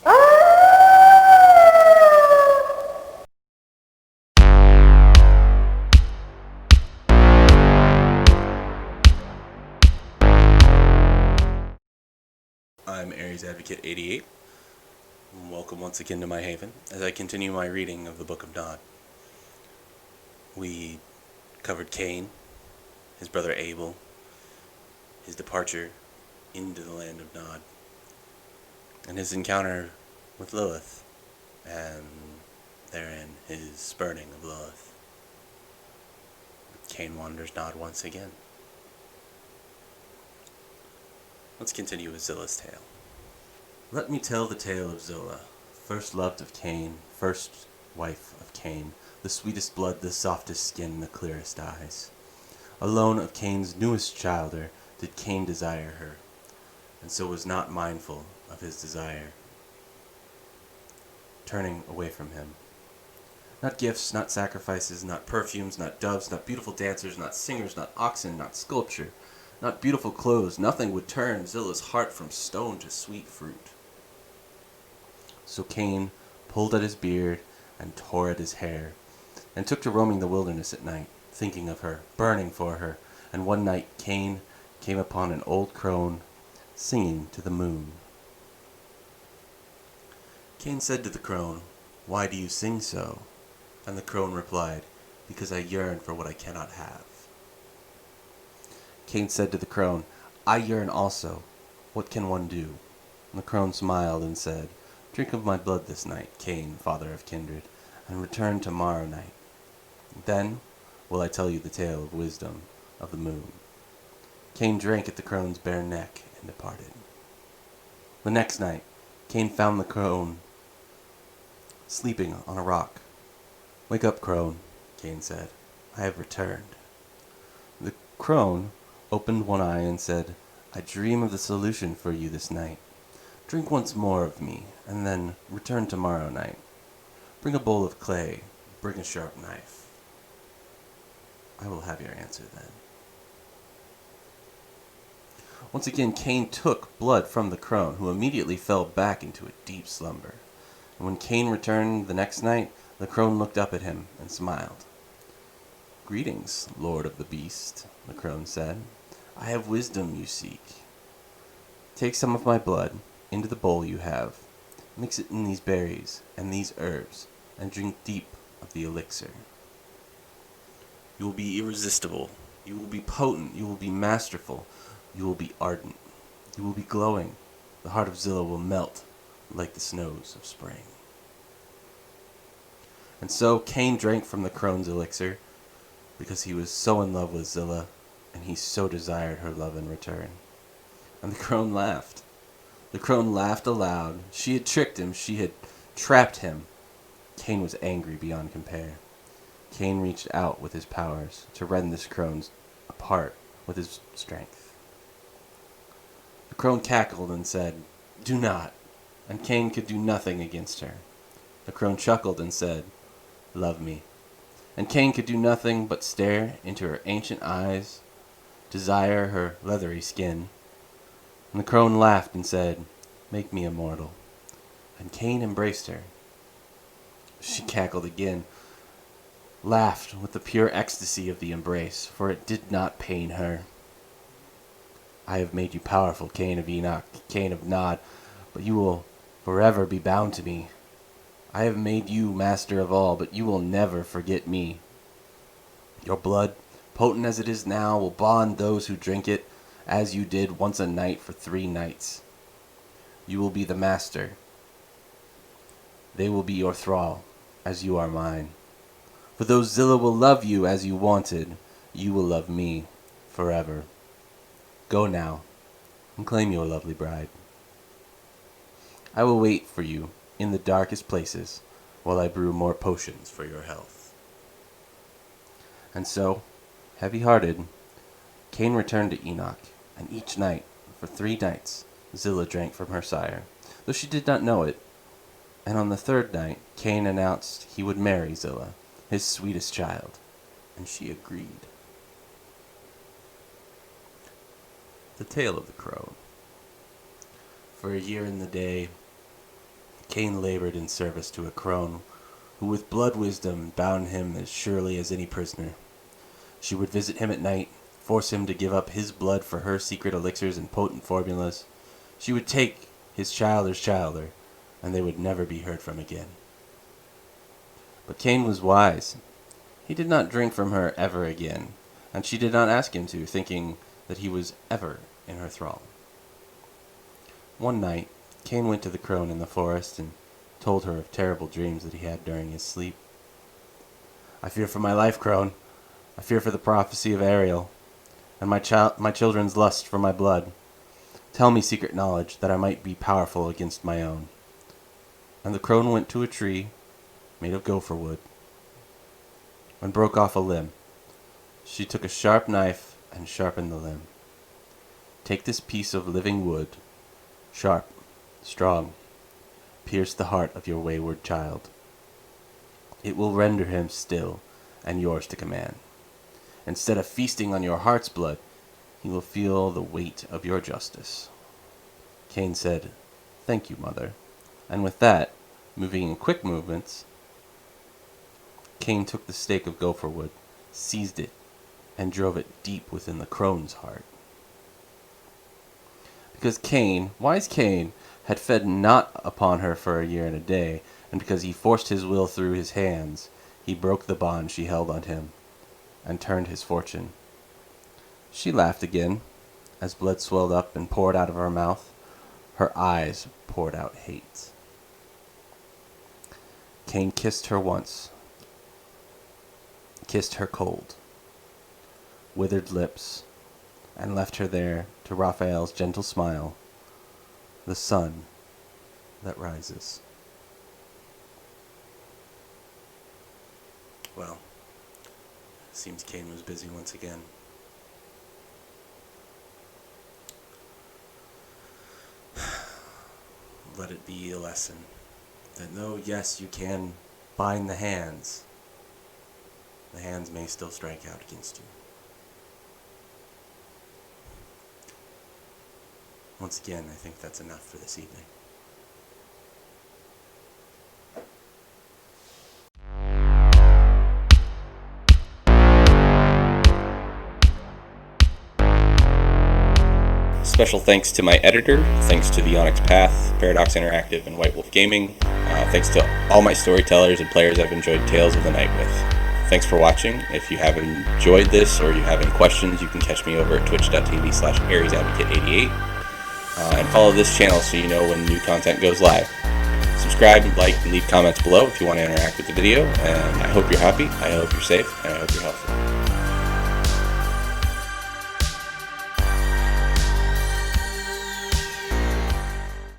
I'm Aries Advocate 88. Welcome once again to my haven as I continue my reading of the Book of Nod. We covered Caine, his brother Abel, his departure into the land of Nod, and his encounter with Lilith, and therein his spurning of Lilith. Caine wanders Nod once again. Let's continue with Zillah's tale. Let me tell the tale of Zillah, first loved of Caine, first wife of Caine, the sweetest blood, the softest skin, the clearest eyes. Alone of Caine's newest childer did Caine desire her, and so was not mindful of his desire, turning away from him. Not gifts, not sacrifices, not perfumes, not doves, not beautiful dancers, not singers, not oxen, not sculpture, not beautiful clothes, nothing would turn Zillah's heart from stone to sweet fruit. So Caine pulled at his beard and tore at his hair, and took to roaming the wilderness at night, thinking of her, burning for her, and one night Caine came upon an old crone singing to the moon. Caine said to the crone, "Why do you sing so?" And the crone replied, "Because I yearn for what I cannot have." Caine said to the crone, "I yearn also. What can one do?" And the crone smiled and said, "Drink of my blood this night, Caine, father of kindred, and return tomorrow night. Then will I tell you the tale of wisdom of the moon." Caine drank at the crone's bare neck and departed. The next night, Caine found the crone sleeping on a rock. "Wake up, crone," Caine said. "I have returned." The crone opened one eye and said, "I dream of the solution for you this night. Drink once more of me, and then return tomorrow night. Bring a bowl of clay, bring a sharp knife. I will have your answer then." Once again Caine took blood from the crone, who immediately fell back into a deep slumber. And when Caine returned the next night, the crone looked up at him and smiled. "Greetings, Lord of the Beast," the crone said. "I have wisdom you seek. Take some of my blood into the bowl you have, mix it in these berries and these herbs, and drink deep of the elixir. You will be irresistible, you will be potent, you will be masterful, you will be ardent, you will be glowing. The heart of Zillah will melt like the snows of spring." And so Caine drank from the crone's elixir, because he was so in love with Zillah, and he so desired her love in return. And the crone laughed. The crone laughed aloud. She had tricked him. She had trapped him. Caine was angry beyond compare. Caine reached out with his powers to rend this crone apart with his strength. The crone cackled and said, "Do not," and Caine could do nothing against her. The crone chuckled and said, "Love me," and Caine could do nothing but stare into her ancient eyes, desire her leathery skin. And the crone laughed and said, "Make me immortal," and Caine embraced her. She cackled again, laughed with the pure ecstasy of the embrace, for it did not pain her. "I have made you powerful, Caine of Enoch, Caine of Nod, but you will forever be bound to me. I have made you master of all, but you will never forget me. Your blood, potent as it is now, will bond those who drink it, as you did once a night for 3 nights. You will be the master. They will be your thrall, as you are mine. For though Zillah will love you as you wanted, you will love me forever. Go now, and claim your lovely bride. I will wait for you in the darkest places while I brew more potions for your health." And so, heavy-hearted, Caine returned to Enoch, and each night, for 3 nights, Zillah drank from her sire, though she did not know it. And on the 3rd night, Caine announced he would marry Zillah, his sweetest child, and she agreed. The Tale of the Crone. For a year and the day, Caine labored in service to a crone who with blood wisdom bound him as surely as any prisoner. She would visit him at night, force him to give up his blood for her secret elixirs and potent formulas. She would take his childer, and they would never be heard from again. But Caine was wise. He did not drink from her ever again, and she did not ask him to, thinking that he was ever in her thrall. One night, Caine went to the crone in the forest and told her of terrible dreams that he had during his sleep. "I fear for my life, crone. I fear for the prophecy of Ariel, and my children's lust for my blood. Tell me secret knowledge, that I might be powerful against my own." And the crone went to a tree made of gopher wood and broke off a limb. She took a sharp knife and sharpened the limb. "Take this piece of living wood, sharp, strong, pierce the heart of your wayward child. It will render him still and yours to command. Instead of feasting on your heart's blood, he will feel the weight of your justice." Caine said, "Thank you, mother." And with that, moving in quick movements, Caine took the stake of gopher wood, seized it, and drove it deep within the crone's heart. Because Caine, wise Caine, had fed not upon her for a year and a day, and because he forced his will through his hands, he broke the bond she held on him, and turned his fortune. She laughed again, as blood swelled up and poured out of her mouth. Her eyes poured out hate. Caine kissed her once, kissed her cold, withered lips, and left her there to Raphael's gentle smile, the sun that rises. Well, seems Caine was busy once again. Let it be a lesson that though, yes, you can bind the hands may still strike out against you. Once again, I think that's enough for this evening. Special thanks to my editor, thanks to the Onyx Path, Paradox Interactive, and White Wolf Gaming. Thanks to all my storytellers and players I've enjoyed Tales of the Night with. Thanks for watching. If you have enjoyed this or you have any questions, you can catch me over at twitch.tv/AriesAdvocate88. And follow this channel so you know when new content goes live. Subscribe, like, and leave comments below if you want to interact with the video. And I hope you're happy, I hope you're safe, and I hope you're healthy.